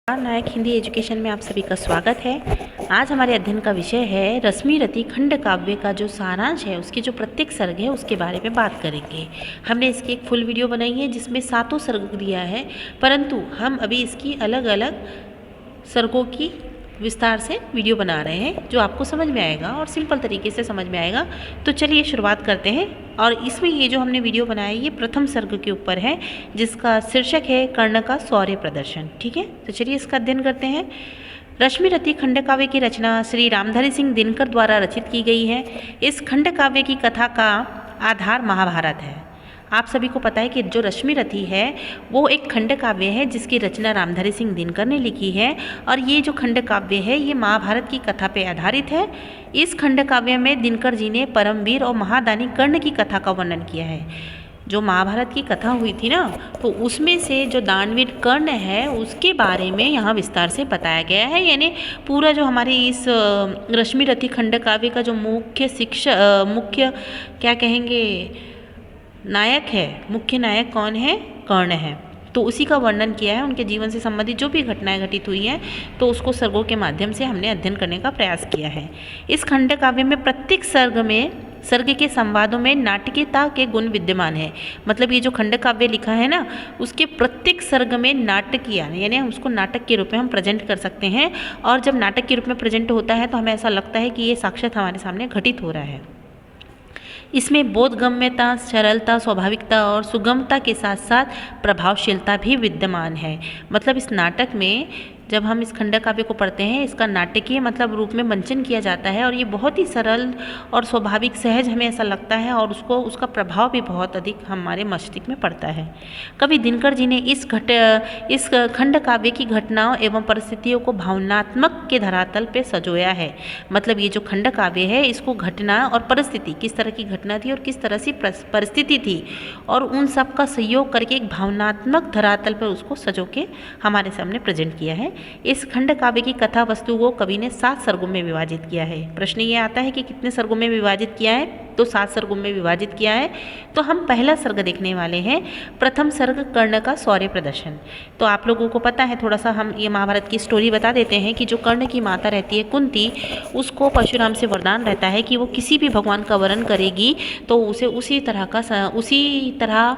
नायक Hindi education में आप सभी का स्वागत है। आज हमारे अध्ययन का विषय है रश्मिरथी खंड काव्य का जो सारांश है, उसके जो प्रत्येक सर्ग है उसके बारे में बात करेंगे। हमने इसकी एक फुल वीडियो बनाई है जिसमें 7 सर्ग दिया है, परंतु हम अभी इसकी अलग अलग सर्गों की विस्तार से वीडियो बना रहे हैं जो आपको समझ में आएगा और सिंपल तरीके से समझ में आएगा। तो चलिए शुरुआत करते हैं। और इसमें ये जो हमने वीडियो बनाया है ये प्रथम सर्ग के ऊपर है जिसका शीर्षक है कर्ण का शौर्य प्रदर्शन। ठीक है, तो चलिए इसका अध्ययन करते हैं। रश्मिरथी खंड काव्य की रचना श्री रामधारी सिंह दिनकर द्वारा रचित की गई है। इस खंड काव्य की कथा का आधार महाभारत है। आप सभी को पता है कि जो रश्मिरथी है वो एक खंड काव्य है जिसकी रचना रामधारी सिंह दिनकर ने लिखी है, और ये जो खंड काव्य है ये महाभारत की कथा पे आधारित है। इस खंड काव्य में दिनकर जी ने परमवीर और महादानी कर्ण की कथा का वर्णन किया है। जो महाभारत की कथा हुई थी ना, तो उसमें से जो दानवीर कर्ण है उसके बारे में यहाँ विस्तार से बताया गया है। यानी पूरा जो हमारी इस रश्मिरथी खंड काव्य का जो मुख्य क्या कहेंगे नायक है, मुख्य नायक कौन है? कर्ण है। तो उसी का वर्णन किया है, उनके जीवन से संबंधित जो भी घटनाएं घटित हुई हैं तो उसको सर्गों के माध्यम से हमने अध्ययन करने का प्रयास किया है। इस खंड काव्य में प्रत्येक सर्ग के संवादों में नाटकीयता के गुण विद्यमान है। मतलब ये जो खंड काव्य लिखा है ना, उसके प्रत्येक सर्ग में नाटकीय यानी उसको नाटक के रूप में हम प्रेजेंट कर सकते हैं। और जब नाटक के रूप में प्रेजेंट होता है तो हमें ऐसा लगता है कि ये साक्षात हमारे सामने घटित हो रहा है। इसमें बोधगम्यता, सरलता, स्वाभाविकता और सुगमता के साथ साथ प्रभावशीलता भी विद्यमान है। मतलब इस नाटक में जब हम इस खंड काव्य को पढ़ते हैं इसका नाटकीय मतलब रूप में मंचन किया जाता है, और ये बहुत ही सरल और स्वाभाविक सहज हमें ऐसा लगता है, और उसका प्रभाव भी बहुत अधिक हमारे मस्तिष्क में पड़ता है। कवि दिनकर जी ने इस खंड काव्य की घटनाओं एवं परिस्थितियों को भावनात्मक के धरातल पे सजोया है। मतलब ये जो खंड काव्य है इसको घटना और परिस्थिति, किस तरह की घटना थी और किस तरह से परिस्थिति थी, और उन सब का सहयोग करके एक भावनात्मक धरातल पर उसको सजो के हमारे सामने प्रेजेंट किया है। इस खंड काव्य की कथा वस्तु को कवि ने 7 सर्गों में विभाजित किया है। प्रश्न ये आता है कि कितने सर्गों में विभाजित किया है? तो 7 सर्गों में विभाजित किया है। तो हम पहला सर्ग देखने वाले हैं, प्रथम सर्ग कर्ण का शौर्य प्रदर्शन। तो आप लोगों को पता है, थोड़ा सा हम ये महाभारत की स्टोरी बता देते हैं कि जो कर्ण की माता रहती है कुंती, उसको परशुराम से वरदान रहता है कि वो किसी भी भगवान का वरण करेगी तो उसे उसी तरह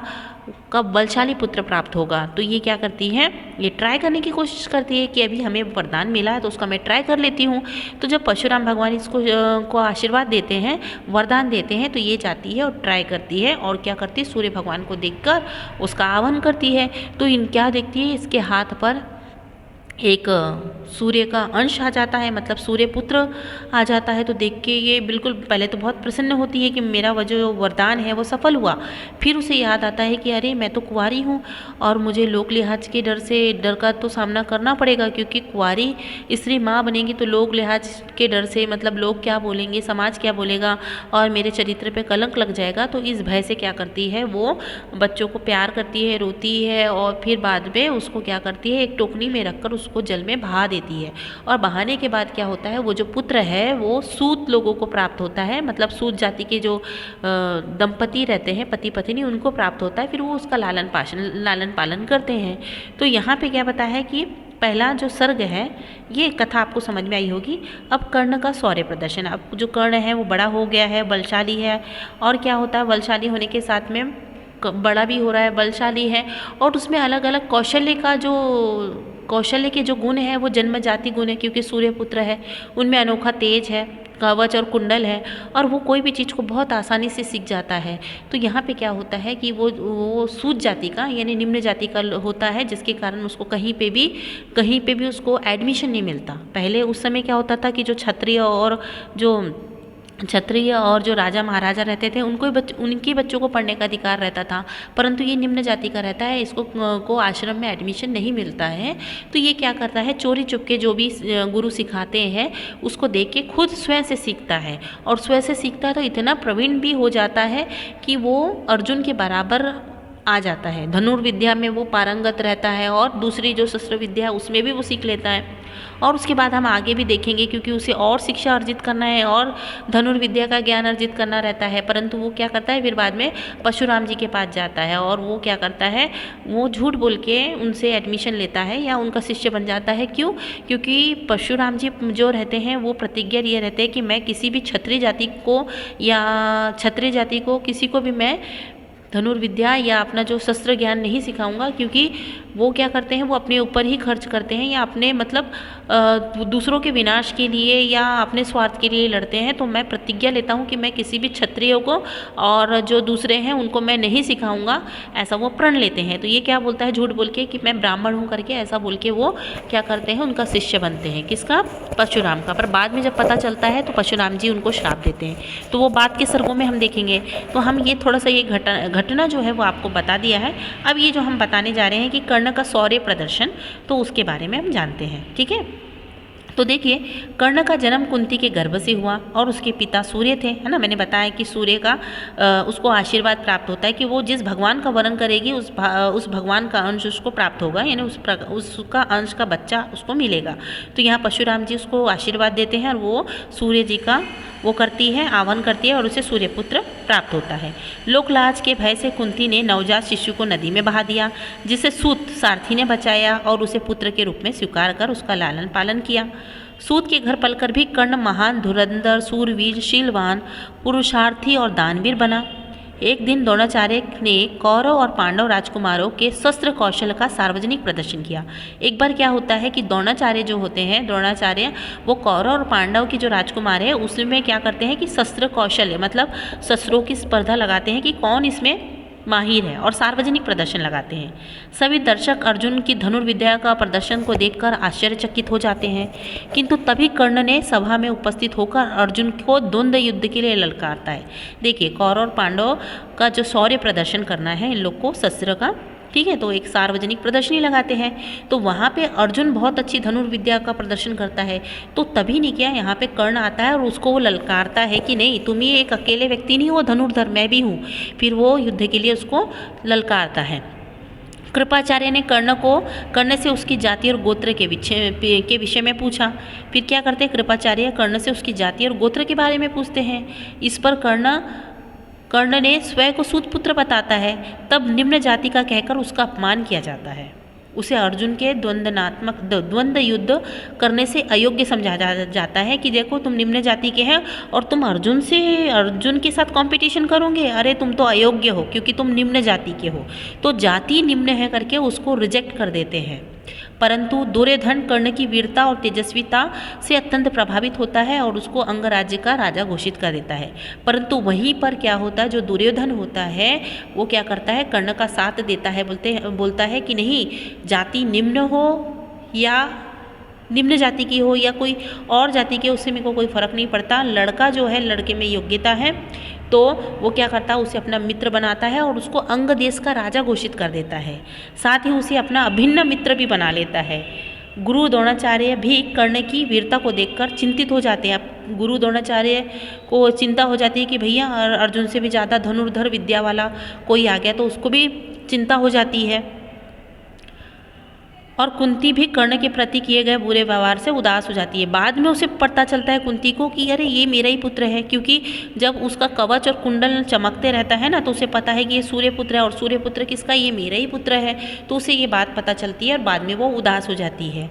का बलशाली पुत्र प्राप्त होगा। तो ये क्या करती है, ये ट्राई करने की कोशिश करती है कि अभी हमें वरदान मिला है तो उसका मैं ट्राई कर लेती हूँ। तो जब परशुराम भगवान इसको को आशीर्वाद देते हैं, वरदान देते हैं, तो ये जाती है और ट्राई करती है। और क्या करती है, सूर्य भगवान को देखकर उसका आह्वान करती है। तो इन क्या देखती है, इसके हाथ पर एक सूर्य का अंश आ जाता है, मतलब सूर्य पुत्र आ जाता है। तो देख के ये बिल्कुल पहले तो बहुत प्रसन्न होती है कि मेरा वो जो वरदान है वो सफल हुआ। फिर उसे याद आता है कि अरे मैं तो कुंवारी हूँ और मुझे लोक लिहाज के डर का तो सामना करना पड़ेगा, क्योंकि कुंवारी स्त्री माँ बनेगी तो लोक लिहाज के डर से, मतलब लोग क्या बोलेंगे, समाज क्या बोलेगा और मेरे चरित्र पे कलंक लग जाएगा। तो इस भय से क्या करती है, वो बच्चों को प्यार करती है, रोती है, और फिर बाद में उसको क्या करती है, एक टोकनी में रखकर उसको जल में बहा देती है। और बहाने के बाद क्या होता है, वो जो पुत्र है वो सूत लोगों को प्राप्त होता है। मतलब सूत जाति के जो दंपति रहते हैं, पति पत्नी, उनको प्राप्त होता है। फिर वो उसका लालन पालन करते हैं। तो यहाँ पे क्या बताया है कि पहला जो सर्ग है, ये कथा आपको समझ में आई होगी। अब कर्ण का शौर्य प्रदर्शन। अब जो कर्ण है वो बड़ा हो गया है, बलशाली है, और क्या होता है, बलशाली होने के साथ में बड़ा भी हो रहा है, बलशाली है, और उसमें अलग अलग कौशल्य के जो गुण है वो जन्म जाति गुण है, क्योंकि सूर्य पुत्र है, उनमें अनोखा तेज है, कवच और कुंडल है, और वो कोई भी चीज़ को बहुत आसानी से सीख जाता है। तो यहाँ पे क्या होता है कि वो सूत जाति का यानी निम्न जाति का होता है, जिसके कारण उसको कहीं पे भी उसको एडमिशन नहीं मिलता। पहले उस समय क्या होता था कि जो क्षत्रिय और जो राजा महाराजा रहते थे उनके बच्चों को पढ़ने का अधिकार रहता था, परंतु ये निम्न जाति का रहता है, इसको को आश्रम में एडमिशन नहीं मिलता है। तो ये क्या करता है, चोरी चुपके जो भी गुरु सिखाते हैं उसको देख के खुद स्वयं से सीखता है, और स्वयं से सीखता है तो इतना प्रवीण भी हो जाता है कि वो अर्जुन के बराबर आ जाता है। धनुर्विद्या में वो पारंगत रहता है और दूसरी जो शस्त्र विद्या है उसमें भी वो सीख लेता है। और उसके बाद हम आगे भी देखेंगे, क्योंकि उसे और शिक्षा अर्जित करना है और धनुर्विद्या का ज्ञान अर्जित करना रहता है। परंतु वो क्या करता है, फिर बाद में परशुराम जी के पास जाता है और वो क्या करता है, वो झूठ बोल के उनसे एडमिशन लेता है या उनका शिष्य बन जाता है। क्यों? क्योंकि परशुराम जी जो रहते हैं वो प्रतिज्ञा लिए रहते हैं कि मैं किसी भी क्षत्रिय जाति को या क्षत्रिय जाति को किसी को भी मैं धनुर्विद्या या अपना जो शस्त्र ज्ञान नहीं सिखाऊंगा, क्योंकि वो क्या करते हैं, वो अपने ऊपर ही खर्च करते हैं या अपने मतलब दूसरों के विनाश के लिए या अपने स्वार्थ के लिए लड़ते हैं। तो मैं प्रतिज्ञा लेता हूँ कि मैं किसी भी क्षत्रिय को और जो दूसरे हैं उनको मैं नहीं सिखाऊंगा, ऐसा वो प्रण लेते हैं। तो ये क्या बोलता है, झूठ बोल के कि मैं ब्राह्मण हूँ करके ऐसा बोल के वो क्या करते हैं, उनका शिष्य बनते हैं। किसका? परशुराम का। पर बाद में जब पता चलता है तो परशुराम जी उनको श्राप देते हैं। तो वो बात के सर्गों में हम देखेंगे। तो हम ये थोड़ा सा ये घटना जो है वो आपको बता दिया है। अब ये जो हम बताने जा रहे हैं कि कर्ण का शौर्य प्रदर्शन, तो उसके बारे में हम जानते हैं। ठीक है, तो देखिए, कर्ण का जन्म कुंती के गर्भ से हुआ और उसके पिता सूर्य थे, है ना। मैंने बताया कि सूर्य का उसको आशीर्वाद प्राप्त होता है कि वो जिस भगवान का वर्ण करेगी उस भगवान का अंश उसको प्राप्त होगा, यानी उसका अंश का बच्चा उसको मिलेगा। तो यहाँ परशुराम जी उसको आशीर्वाद देते हैं और वो सूर्य जी का वो करती है, आह्वान करती है और उसे सूर्यपुत्र प्राप्त होता है। लोकलाज के भय से कुंती ने नवजात शिशु को नदी में बहा दिया, जिसे सूत सारथी ने बचाया और उसे पुत्र के रूप में स्वीकार कर उसका लालन पालन किया। सूत के घर पलकर भी कर्ण महान धुरंधर, सूरवीर, शीलवान, पुरुषार्थी और दानवीर बना। एक दिन द्रोणाचार्य ने कौरव और पांडव राजकुमारों के शस्त्र कौशल का सार्वजनिक प्रदर्शन किया। एक बार क्या होता है कि द्रोणाचार्य जो होते हैं, द्रोणाचार्य वो कौरव और पांडव की जो राजकुमार है उसमें क्या करते हैं कि शस्त्र कौशल है, मतलब शस्त्रों की स्पर्धा लगाते हैं कि कौन इसमें माहिर है और सार्वजनिक प्रदर्शन लगाते हैं। सभी दर्शक अर्जुन की धनुर्विद्या का प्रदर्शन को देखकर आश्चर्यचकित हो जाते हैं, किंतु तभी कर्ण ने सभा में उपस्थित होकर अर्जुन को द्वंद्व युद्ध के लिए ललकारता है। देखिए, कौरव और पांडव का जो शौर्य प्रदर्शन करना है इन लोग को शस्त्र का, ठीक है, तो एक सार्वजनिक प्रदर्शनी लगाते हैं। तो वहाँ पे अर्जुन बहुत अच्छी धनुर्विद्या का प्रदर्शन करता है। तो तभी नहीं क्या, यहाँ पे कर्ण आता है और उसको वो ललकारता है कि नहीं, तुम ये एक अकेले व्यक्ति नहीं हो धनुर्धर, मैं भी हूँ। फिर वो युद्ध के लिए उसको ललकारता है। कृपाचार्य ने कर्ण से उसकी जाति और गोत्र के विषय में पूछा। फिर क्या करते हैं, कृपाचार्य कर्ण से उसकी जाति और गोत्र के बारे में पूछते हैं। इस पर कर्ण ने स्वयं को सूतपुत्र बताता है। तब निम्न जाति का कहकर उसका अपमान किया जाता है। उसे अर्जुन के द्वंद्व युद्ध करने से अयोग्य समझा जाता है कि देखो तुम निम्न जाति के हैं और तुम अर्जुन के साथ कंपटीशन करोगे, अरे तुम तो अयोग्य हो क्योंकि तुम निम्न जाति के हो। तो जाति निम्न है करके उसको रिजेक्ट कर देते हैं। परंतु दुर्योधन कर्ण की वीरता और तेजस्विता से अत्यंत प्रभावित होता है और उसको अंगराज्य का राजा घोषित कर देता है। परंतु वहीं पर क्या होता है, जो दुर्योधन होता है वो क्या करता है, कर्ण का साथ देता है, बोलता है कि नहीं, जाति निम्न हो या निम्न जाति की हो या कोई और जाति की, उससे मेरे को कोई फर्क नहीं पड़ता, लड़का जो है लड़के में योग्यता है। तो वो क्या करता है, उसे अपना मित्र बनाता है और उसको अंग देश का राजा घोषित कर देता है। साथ ही उसे अपना अभिन्न मित्र भी बना लेता है। गुरु द्रोणाचार्य भी कर्ण की वीरता को देखकर चिंतित हो जाते हैं। अब गुरु द्रोणाचार्य को चिंता हो जाती है कि भैया अर्जुन से भी ज़्यादा धनुर्धर विद्या वाला कोई आ गया, तो उसको भी चिंता हो जाती है। और कुंती भी कर्ण के प्रति किए गए बुरे व्यवहार से उदास हो जाती है। बाद में उसे पता चलता है कुंती को कि अरे ये मेरा ही पुत्र है, क्योंकि जब उसका कवच और कुंडल चमकते रहता है ना, तो उसे पता है कि ये सूर्यपुत्र है और सूर्यपुत्र किसका, ये मेरा ही पुत्र है। तो उसे ये बात पता चलती है और बाद में वो उदास हो जाती है।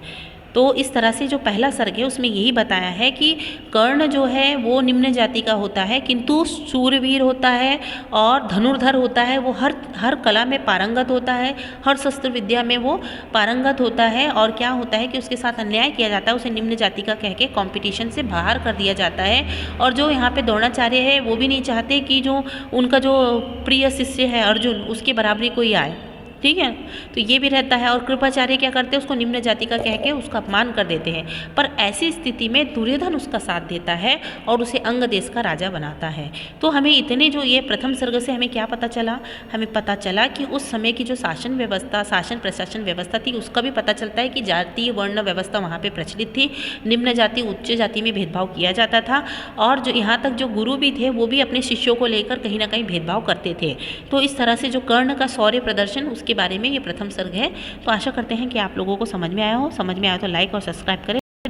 तो इस तरह से जो पहला सर्ग है उसमें यही बताया है कि कर्ण जो है वो निम्न जाति का होता है, किंतु सूरवीर होता है और धनुर्धर होता है। वो हर कला में पारंगत होता है, हर शस्त्र विद्या में वो पारंगत होता है। और क्या होता है कि उसके साथ अन्याय किया जाता है, उसे निम्न जाति का कह के कॉम्पिटिशन से बाहर कर दिया जाता है। और जो यहाँ पे द्रोणाचार्य है वो भी नहीं चाहते कि जो उनका जो प्रिय शिष्य है अर्जुन, उसकी बराबरी कोई आए। ठीक है। तो ये भी रहता है। और कृपाचार्य क्या करते हैं, उसको निम्न जाति का कह के उसका अपमान कर देते हैं। पर ऐसी स्थिति में दुर्योधन उसका साथ देता है और उसे अंग देश का राजा बनाता है। तो हमें इतने जो ये प्रथम सर्ग से हमें क्या पता चला, हमें पता चला कि उस समय की जो शासन व्यवस्था, शासन प्रशासन व्यवस्था थी, उसका भी पता चलता है कि जातीय वर्ण व्यवस्था वहाँ पे प्रचलित थी। निम्न जाति उच्च जाति में भेदभाव किया जाता था। और जो यहाँ तक जो गुरु भी थे वो भी अपने शिष्यों को लेकर कहीं ना कहीं भेदभाव करते थे। तो इस तरह से जो कर्ण का शौर्य प्रदर्शन, उसके बारे में ये प्रथम सर्ग है। तो आशा करते हैं कि आप लोगों को समझ में आया हो। समझ में आया तो लाइक और सब्सक्राइब करें।